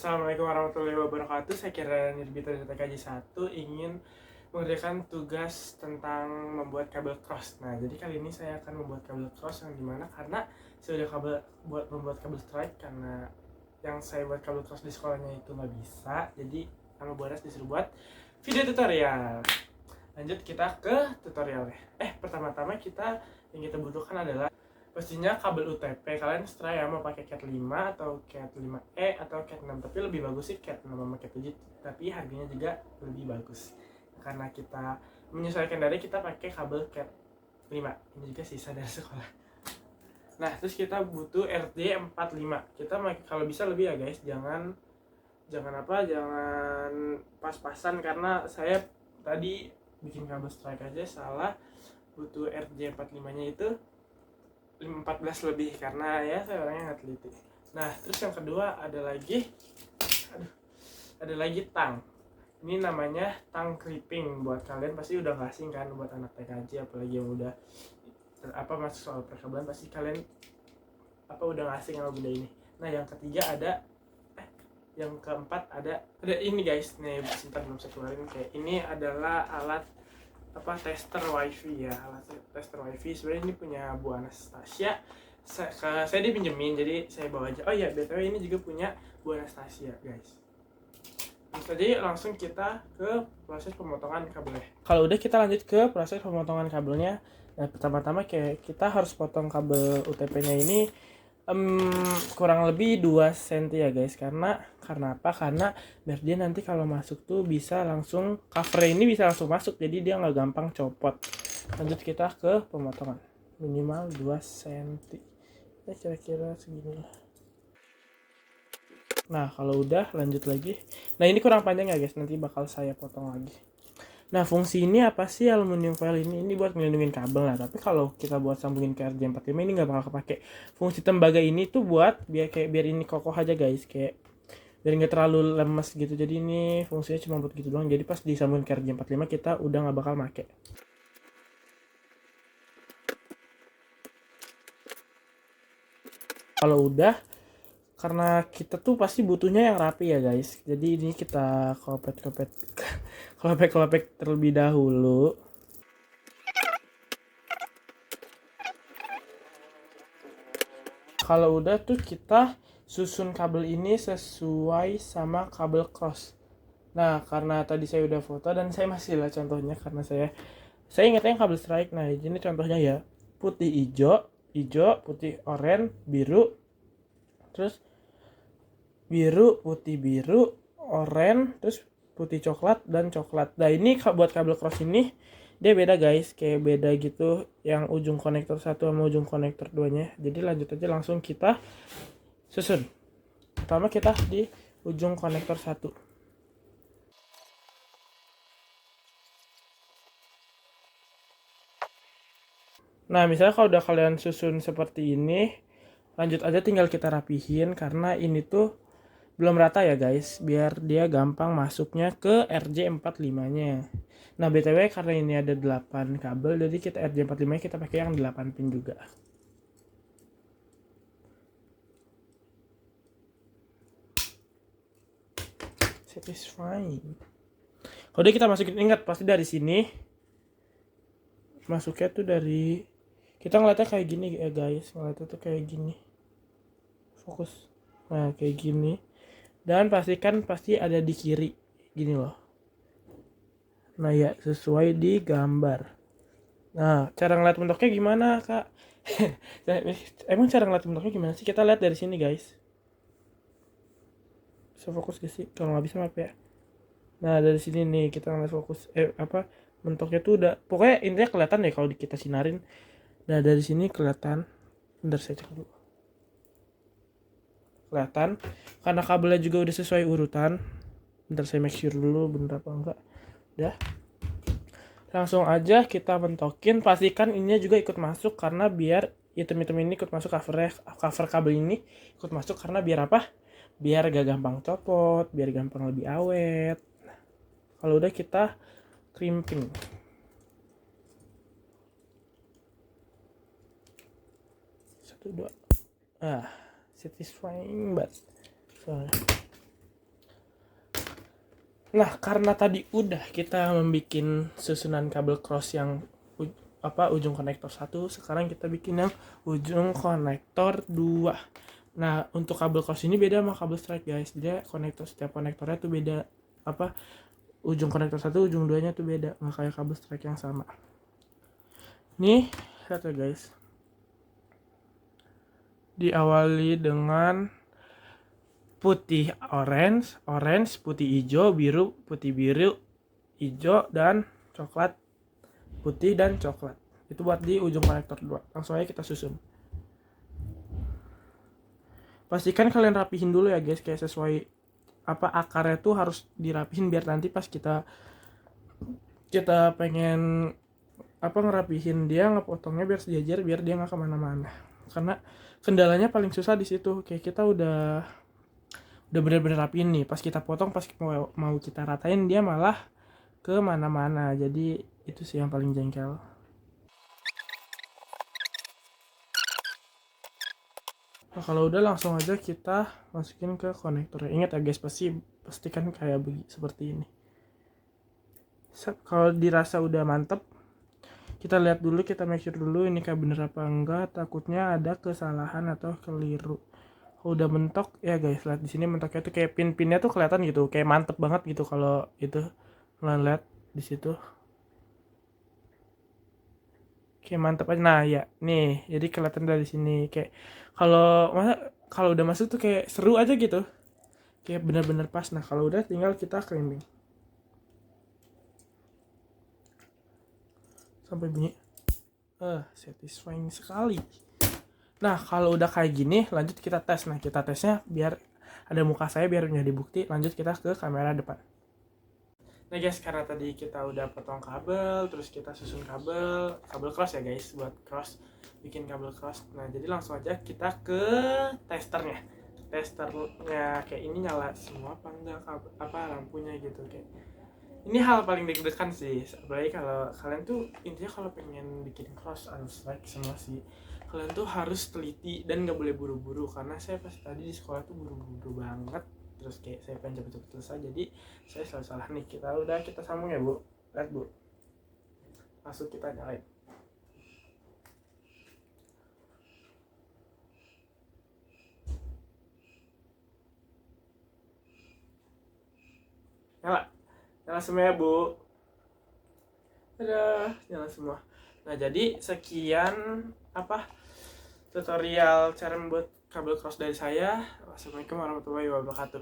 Assalamualaikum warahmatullahi wabarakatuh. Saya Kira Nirbita dari TKJ 1 ingin mengerjakan tugas tentang membuat kabel cross. Nah, jadi kali ini saya akan membuat kabel cross yang dimana karena saya udah membuat kabel strike karena yang saya buat kabel cross di sekolahnya itu nggak bisa. Jadi sama Bu Anas disuruh buat video tutorial. Lanjut kita ke tutorialnya. Pertama-tama yang kita butuhkan adalah pastinya kabel UTP. Kalian setelah ya mau pakai Cat 5 atau Cat 5E atau Cat 6, tapi lebih bagus sih Cat 6 sama Cat 7, tapi harganya juga lebih bagus. Karena kita menyesuaikan dari kita pakai kabel Cat 5. Ini juga sisa dari sekolah. Nah, terus kita butuh RJ45. Kita kalau bisa lebih ya guys, jangan pas-pasan karena saya tadi bikin kabel strike aja salah, butuh RJ45-nya itu 14 lebih karena ya saya orangnya nggak teliti. Nah, terus yang kedua ada lagi tang. Ini namanya tang crimping. Buat kalian pasti udah nggak asing kan, buat anak TKJ apalagi yang udah masuk soal perkabelan pasti kalian udah nggak asing sama benda ini. Nah, yang keempat ada ini guys. Nih, sebentar belum saya keluarin. Kayak ini adalah alat tester wifi ya, alat tester wifi. Sebenarnya ini punya Bu Anastasia, saya dipinjemin jadi saya bawa aja. Oh iya, btw ini juga punya Bu Anastasia guys. Terus aja langsung kita ke proses pemotongan kabelnya. Kalau udah, kita lanjut ke proses pemotongan kabelnya. Nah, pertama-tama kita harus potong kabel UTP-nya ini kurang lebih 2 cm ya guys. Karena apa? Karena biar dia nanti kalau masuk tuh bisa langsung, cover ini bisa langsung masuk, jadi dia nggak gampang copot. Lanjut kita ke pemotongan, minimal 2 cm ya, kira-kira segini lah. Nah, kalau udah lanjut lagi. Nah, ini kurang panjang ya guys, nanti bakal saya potong lagi. Nah, fungsi ini apa sih aluminium foil ini? Ini buat melindungi kabel. Nah, tapi kalau kita buat sambungin ke RJ45 ini nggak bakal kepake. Fungsi tembaga ini tuh buat biar ini kokoh aja guys, kayak biar nggak terlalu lemes gitu. Jadi ini fungsinya cuma buat gitu doang. Jadi pas disambungin ke RJ45 kita udah nggak bakal make. Kalau udah, karena kita tuh pasti butuhnya yang rapi ya guys, jadi ini kita kolopet terlebih dahulu. Kalau udah tuh kita susun kabel ini sesuai sama kabel cross. Nah, karena tadi saya udah foto dan saya masih lihat contohnya karena saya ingatnya kabel strike. Nah, ini contohnya ya, putih hijau, putih oranye, biru, terus biru, putih biru, oranye, terus putih coklat dan coklat. Nah, ini buat kabel cross ini dia beda guys, kayak beda gitu yang ujung konektor 1 sama ujung konektor 2 nya. Jadi lanjut aja langsung kita susun. Pertama kita di ujung konektor 1. Nah, misalnya kalau udah kalian susun seperti ini, lanjut aja tinggal kita rapihin karena ini tuh belum rata ya guys, biar dia gampang masuknya ke RJ45-nya. Nah, BTW karena ini ada 8 kabel, jadi kita RJ45 kita pakai yang 8 pin juga. Satisfying. Kalau kita masukin, ingat pasti dari sini. Masuknya tuh dari, kita ngeliatnya kayak gini ya guys, ngeliatnya tuh kayak gini. Fokus. Nah, kayak gini. Dan pastikan pasti ada di kiri gini loh. Nah ya, sesuai di gambar. Nah, cara ngeliat bentuknya gimana kak? Emang cara ngeliat bentuknya gimana sih? Kita lihat dari sini guys. Bisa fokus gak sih? Kalau nggak bisa maaf ya. Nah, dari sini nih kita ngeliat fokus. Bentuknya tuh udah, pokoknya intinya kelihatan deh kalau kita sinarin. Nah, dari sini kelihatan. Bentar saya cek dulu. Kelihatan karena kabelnya juga udah sesuai urutan. Bentar saya make sure dulu bener apa enggak. Udah, langsung aja kita mentokin. Pastikan ininya juga ikut masuk karena biar item-item ini ikut masuk, cover kabel ini ikut masuk karena biar apa? Biar gak gampang copot, biar gampang lebih awet. Kalau udah kita crimping. Satu dua. Satisfying banget. Soalnya Nah, karena tadi udah kita membuat susunan kabel cross yang ujung konektor 1, sekarang kita bikin yang ujung konektor 2. Nah, untuk kabel cross ini beda sama kabel strike, guys. Dia setiap konektornya tuh beda, ujung konektor 1, ujung 2 nya tuh beda, nggak kayak kabel strike yang sama. Nih, lihat ya guys, diawali dengan putih orange, putih hijau, biru, putih biru, hijau, dan coklat, putih dan coklat. Itu buat di ujung konektor 2. Langsung aja kita susun. Pastikan kalian rapihin dulu ya guys, kayak sesuai akarnya tuh harus dirapihin biar nanti pas kita pengen ngerapihin dia, ngepotongnya biar sejajar, biar dia nggak kemana-mana. Karena kendalanya paling susah di situ, kayak kita udah bener-bener rapiin nih, pas kita potong, pas mau kita ratain, dia malah ke mana-mana. Jadi itu sih yang paling jengkel. Nah, kalau udah langsung aja kita masukin ke konektornya. Ingat ya guys, pastikan kayak seperti ini. Kalau dirasa udah mantep, kita lihat dulu, kita make sure dulu ini kayak bener apa enggak, takutnya ada kesalahan atau keliru. Kalau udah mentok ya guys, lihat di sini mentoknya tuh kayak pin-pinnya tuh kelihatan gitu, kayak mantep banget gitu. Kalau itu kalian lihat di situ kayak mantep aja. Nah ya nih, jadi kelihatan dari sini kayak kalau udah masuk tuh kayak seru aja gitu, kayak bener-bener pas. Nah kalau udah tinggal kita clamping sampai bunyi satisfying sekali. Nah kalau udah kayak gini, lanjut kita tes. Nah kita tesnya biar ada muka saya, biar menjadi bukti. Lanjut kita ke kamera depan. Nah guys, karena tadi kita udah potong kabel, terus kita susun kabel cross ya guys, buat bikin kabel cross. Nah jadi langsung aja kita ke testernya kayak ini nyala semua apa enggak, lampunya gitu. Kayak ini hal paling deg-degan sih, apalagi kalau kalian tuh intinya kalau pengen bikin cross atau strike semua sih, kalian tuh harus teliti dan nggak boleh buru-buru. Karena saya pas tadi di sekolah tuh buru-buru banget, terus kayak saya pengen cepet-cepet selesai, jadi saya salah nih. Kita sambung ya bu, lihat bu, langsung kita nyalain. Nyala semua ya bu, nyala semua. Nah jadi sekian tutorial cara membuat kabel cross dari saya. Wassalamualaikum warahmatullahi wabarakatuh.